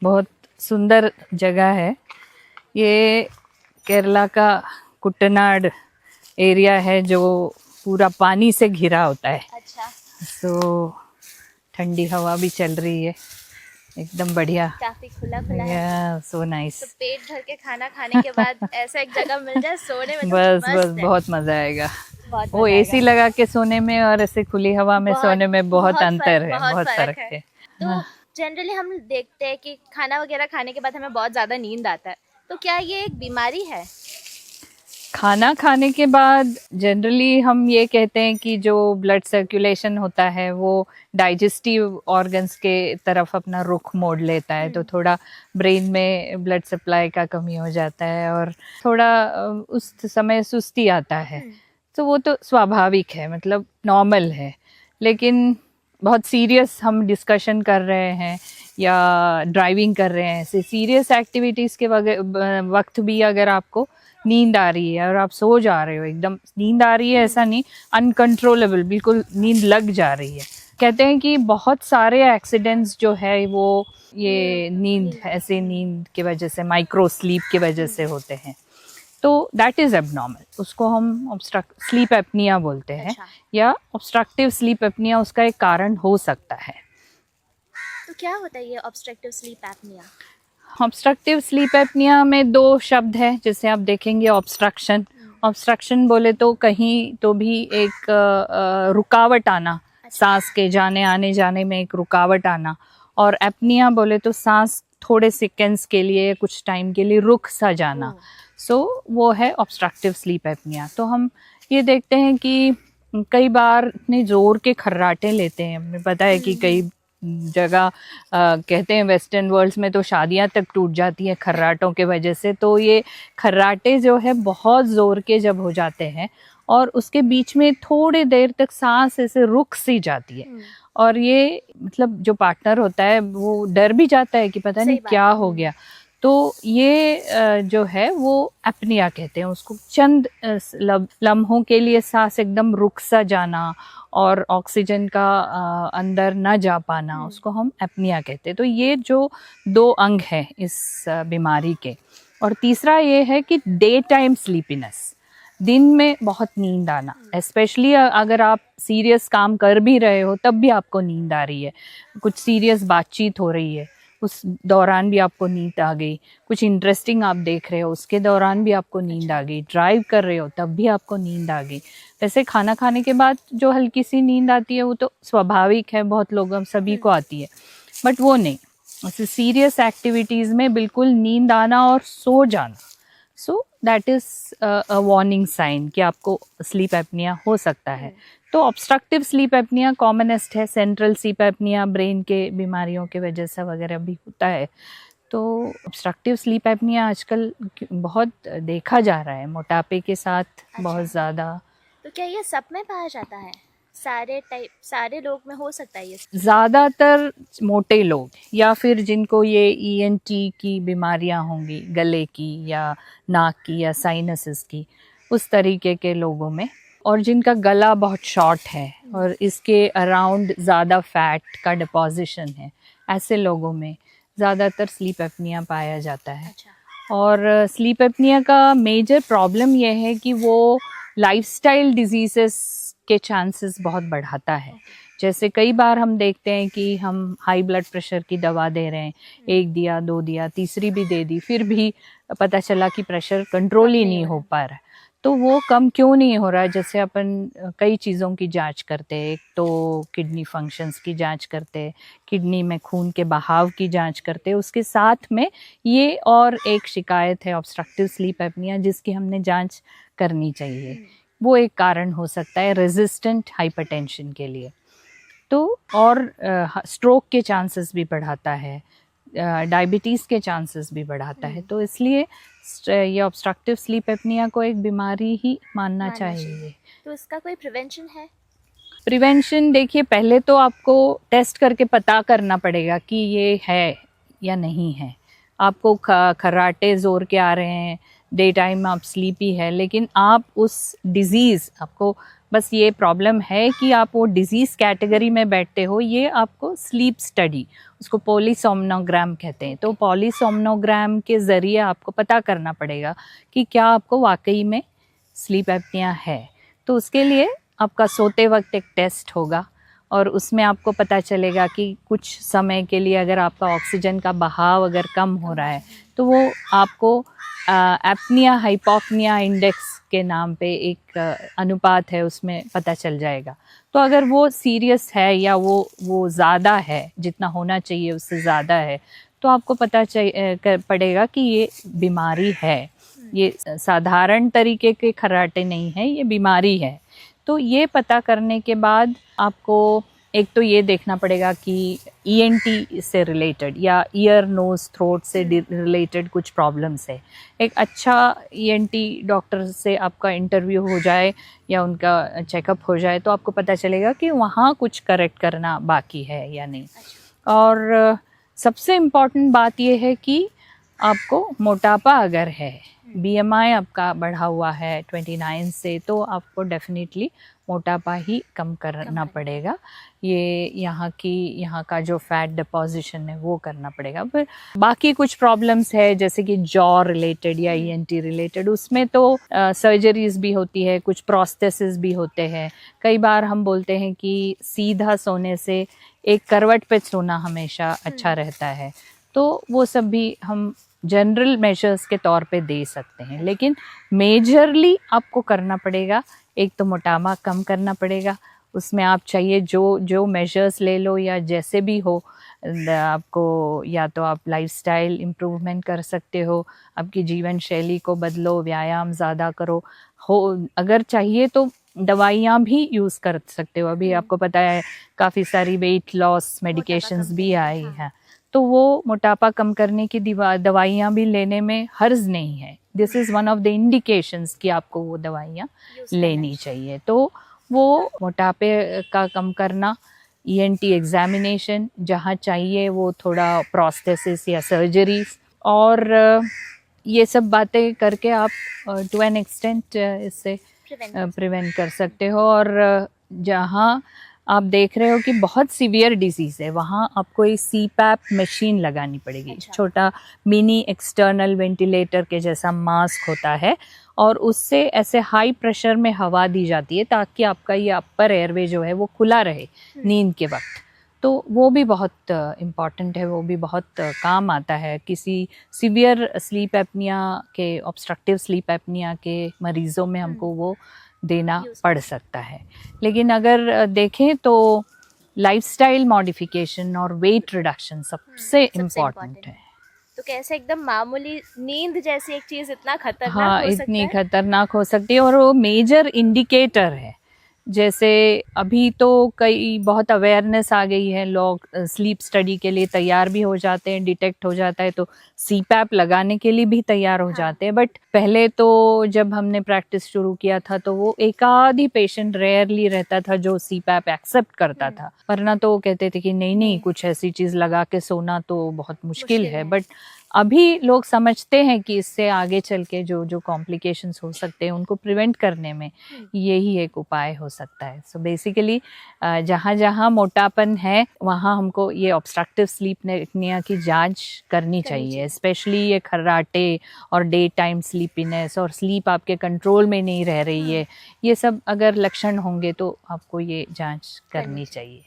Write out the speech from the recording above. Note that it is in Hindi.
बहुत सुंदर जगह है ये। केरला का कुट्टनाड एरिया है जो पूरा पानी से घिरा होता है। अच्छा। तो ठंडी हवा भी चल रही है, एकदम बढ़िया। काफी खुला खुला है। So nice. तो पेट भर के खाना खाने के बाद ऐसा एक जगह मिल जाए सोने में तो बस मस्त बस है। बहुत मजा आएगा। बहुत वो मजा एसी आएगा। लगा के सोने में और ऐसे खुली हवा में सोने में बहुत अंतर है, बहुत फर्क है। तो जनरली हम देखते हैं कि खाना वगैरह खाने के बाद हमें बहुत ज्यादा नींद आता है, तो क्या ये एक बीमारी है? खाना खाने के बाद जनरली हम ये कहते हैं कि जो ब्लड सर्कुलेशन होता है वो डाइजेस्टिव ऑर्गन्स के तरफ अपना रुख मोड़ लेता है, तो थोड़ा ब्रेन में ब्लड सप्लाई का कमी हो जाता है और थोड़ा उस समय सुस्ती आता है। तो वो तो स्वाभाविक है, मतलब नॉर्मल है। लेकिन बहुत सीरियस हम डिस्कशन कर रहे हैं या ड्राइविंग कर रहे हैं, ऐसे सीरियस एक्टिविटीज़ के वक्त भी अगर आपको नींद आ रही है और आप सो जा रहे हो, एकदम नींद आ रही है ऐसा नहीं, अनकंट्रोलेबल बिल्कुल नींद लग जा रही है। कहते हैं कि बहुत सारे एक्सीडेंट्स जो है वो ये नींद की वजह से, माइक्रो स्लीप की वजह से होते हैं। तो दैट इज एबनॉर्मल, उसको हम स्लीप एपनिया बोलते हैं। अच्छा। या ऑब्स्ट्रक्टिव स्लीप एपनिया उसका एक कारण हो सकता है। तो क्या होता है ये obstructive sleep apnoea? Obstructive sleep apnoea में दो शब्द है, जैसे आप देखेंगे ऑब्स्ट्रक्शन। ऑब्स्ट्रक्शन बोले तो कहीं तो भी एक रुकावट आना, सांस के आने जाने में एक रुकावट आना। और एपनिया बोले तो सांस थोड़े सेकेंड्स के लिए, कुछ टाइम के लिए रुक सा जाना। सो वो है ऑब्स्ट्रक्टिव स्लीप एपनिया। तो हम ये देखते हैं कि कई बार इतने जोर के खर्राटे लेते हैं, हमें पता है कि कई जगह कहते हैं वेस्टर्न वर्ल्ड्स में तो शादियां तक टूट जाती हैं खर्राटों के वजह से। तो ये खर्राटे जो है बहुत जोर के जब हो जाते हैं और उसके बीच में थोड़ी देर तक सांस ऐसे रुक सी जाती है, और ये मतलब जो पार्टनर होता है वो डर भी जाता है कि पता नहीं क्या हो गया। तो ये जो है वो एपनिया कहते हैं उसको। चंद लम्हों के लिए सांस एकदम रुक सा जाना और ऑक्सीजन का अंदर न जा पाना, उसको हम एपनिया कहते हैं। तो ये जो दो अंग हैं इस बीमारी के। और तीसरा ये है कि डे टाइम स्लीपीनेस, दिन में बहुत नींद आना, स्पेशली अगर आप सीरियस काम कर भी रहे हो तब भी आपको नींद आ रही है, कुछ सीरियस बातचीत हो रही है उस दौरान भी आपको नींद आ गई, कुछ इंटरेस्टिंग आप देख रहे हो उसके दौरान भी आपको नींद आ गई, ड्राइव कर रहे हो तब भी आपको नींद आ गई। वैसे खाना खाने के बाद जो हल्की सी नींद आती है वो तो स्वाभाविक है, बहुत लोगों सभी को आती है, बट वो नहीं, ऐसे सीरियस एक्टिविटीज़ में बिल्कुल नींद आना और सो जाना, so that is a warning sign कि आपको स्लीप एपनिया हो सकता है। तो ऑब्स्ट्रक्टिव स्लीप एपनिया कॉमनेस्ट है, सेंट्रल स्लीप एपनिया ब्रेन के बीमारियों के वजह से वगैरह भी होता है। तो ऑब्स्ट्रक्टिव स्लीप एपनिया आजकल बहुत देखा जा रहा है मोटापे के साथ। बहुत ज़्यादा। तो क्या ये सब में पाया जाता है? सारे लोग में हो सकता है ये? ज़्यादातर मोटे लोग या फिर जिनको ये ENT की बीमारियां होंगी, गले की या नाक की या साइनसेस की, उस तरीके के लोगों में, और जिनका गला बहुत शॉर्ट है और इसके अराउंड ज़्यादा फैट का डिपॉजिशन है, ऐसे लोगों में ज़्यादातर स्लीप एपनिया पाया जाता है। और स्लीप एपनिया का मेजर प्रॉब्लम यह है कि वो लाइफस्टाइल डिजीज़ेस के चांसेस बहुत बढ़ाता है। जैसे कई बार हम देखते हैं कि हम हाई ब्लड प्रेशर की दवा दे रहे हैं, एक दिया, दो दिया, तीसरी भी दे दी, फिर भी पता चला कि प्रेशर कंट्रोल ही नहीं हो पा रहा है। तो वो कम क्यों नहीं हो रहा है? जैसे अपन कई चीज़ों की जांच करते हैं, एक तो किडनी फंक्शंस की जांच करते हैं, किडनी में खून के बहाव की जांच करते हैं, उसके साथ में ये और एक शिकायत है ऑब्स्ट्रक्टिव स्लीप एपनिया जिसकी हमने जांच करनी चाहिए। वो एक कारण हो सकता है रेजिस्टेंट हाइपरटेंशन के लिए। तो और स्ट्रोक के चांसेस भी बढ़ाता है, डायबिटीज़ के चांसेस भी बढ़ाता है। तो इसलिए ये ऑब्स्ट्रक्टिव स्लीप एपनिया को एक बीमारी ही मानना चाहिए। तो इसका कोई प्रिवेंशन है? प्रिवेंशन देखिए, पहले तो आपको टेस्ट करके पता करना पड़ेगा कि ये है या नहीं है। आपको खर्राटे ज़ोर के आ रहे हैं, डे टाइम आप स्लीपी है, लेकिन आप उस डिज़ीज़, आपको बस ये प्रॉब्लम है कि आप वो डिज़ीज़ कैटेगरी में बैठते हो, ये आपको स्लीप स्टडी, उसको पॉलीसोम्नोग्राम कहते हैं। तो पॉलीसोम्नोग्राम के ज़रिए आपको पता करना पड़ेगा कि क्या आपको वाकई में स्लीप एपनिया है। तो उसके लिए आपका सोते वक्त एक टेस्ट होगा और उसमें आपको पता चलेगा कि कुछ समय के लिए अगर आपका ऑक्सीजन का बहाव अगर कम हो रहा है तो वो आपको एपनिया हाइपोक्निया इंडेक्स के नाम पे एक अनुपात है, उसमें पता चल जाएगा। तो अगर वो सीरियस है या वो ज़्यादा है, जितना होना चाहिए उससे ज़्यादा है, तो आपको पता पड़ेगा कि ये बीमारी है, ये साधारण तरीके के खर्राटे नहीं है, ये बीमारी है। तो ये पता करने के बाद आपको एक तो ये देखना पड़ेगा कि ENT से रिलेटेड या ईयर नोज़ थ्रोट से रिलेटेड कुछ प्रॉब्लम्स है। एक अच्छा ENT डॉक्टर से आपका इंटरव्यू हो जाए या उनका चेकअप हो जाए तो आपको पता चलेगा कि वहाँ कुछ करेक्ट करना बाकी है या नहीं। और सबसे इम्पॉर्टेंट बात ये है कि आपको मोटापा अगर है, BMI आपका बढ़ा हुआ है 29 से, तो आपको डेफिनेटली मोटापा ही कम करना पड़ेगा। ये यहाँ का जो फैट डिपॉजिशन है वो करना पड़ेगा। फिर बाकी कुछ प्रॉब्लम्स है जैसे कि जॉ रिलेटेड या ENT रिलेटेड, उसमें तो सर्जरीज भी होती है, कुछ प्रोस्थेसिस भी होते हैं। कई बार हम बोलते हैं कि सीधा सोने से एक करवट पे सोना हमेशा अच्छा रहता है, तो वो सब भी हम जनरल मेजर्स के तौर पे दे सकते हैं। लेकिन मेजरली आपको करना पड़ेगा, एक तो मोटापा कम करना पड़ेगा, उसमें आप चाहिए जो मेजर्स ले लो या जैसे भी हो, आपको या तो आप लाइफस्टाइल इम्प्रूवमेंट कर सकते हो, आपकी जीवन शैली को बदलो, व्यायाम ज़्यादा करो, अगर चाहिए तो दवाइयाँ भी यूज़ कर सकते हो। अभी आपको पता है काफ़ी सारी वेट लॉस मेडिकेशंस भी आई हैं, तो वो मोटापा कम करने की दवाइयाँ भी लेने में हर्ज नहीं है। This is one of the indications कि आपको वो दवाइयाँ लेनी चाहिए। तो वो मोटापे का कम करना, ENT एग्जामिनेशन जहाँ चाहिए वो थोड़ा प्रोस्थेसिस या सर्जरीज, और ये सब बातें करके आप टू एन एक्सटेंट इससे प्रिवेंट कर सकते हो। और जहाँ आप देख रहे हो कि बहुत सीवियर डिजीज़ है, वहाँ आपको एक CPAP मशीन लगानी पड़ेगी। अच्छा। छोटा मिनी एक्सटर्नल वेंटिलेटर के जैसा मास्क होता है और उससे ऐसे हाई प्रेशर में हवा दी जाती है ताकि आपका ये अपर एयरवे जो है वो खुला रहे नींद के वक्त। तो वो भी बहुत इम्पॉर्टेंट है, वो भी बहुत काम आता है किसी सीवियर स्लीप एपनिया के, ऑब्स्ट्रक्टिव स्लीप एपनिया के मरीज़ों में हमको वो देना पड़ सकता है। लेकिन अगर देखें तो लाइफस्टाइल मॉडिफिकेशन और वेट रिडक्शन सबसे इम्पॉर्टेंट है। तो कैसे एकदम मामूली नींद जैसी एक चीज़ इतना खतरनाक हाँ, हो सकता इतनी है? खतरनाक हो सकती है और वो मेजर इंडिकेटर है। जैसे अभी तो कई बहुत अवेयरनेस आ गई है, लोग स्लीप स्टडी के लिए तैयार भी हो जाते हैं, डिटेक्ट हो जाता है तो CPAP लगाने के लिए भी तैयार हो जाते हैं। बट पहले तो जब हमने प्रैक्टिस शुरू किया था तो वो एक आध ही पेशेंट रेयरली रहता था जो CPAP एक्सेप्ट करता था, वरना तो वो कहते थे कि नहीं कुछ ऐसी चीज़ लगा के सोना तो बहुत मुश्किल है। बट अभी लोग समझते हैं कि इससे आगे चल के जो कॉम्प्लिकेशंस हो सकते हैं उनको प्रिवेंट करने में यही एक उपाय हो सकता है। सो बेसिकली जहाँ जहाँ मोटापन है वहाँ हमको ये ऑब्स्ट्रक्टिव स्लीप एपनिया की जांच करनी चाहिए। स्पेशली ये खर्राटे और डे टाइम स्लीपीनेस और स्लीप आपके कंट्रोल में नहीं रह रही है, ये सब अगर लक्षण होंगे तो आपको ये जांच करनी चाहिए।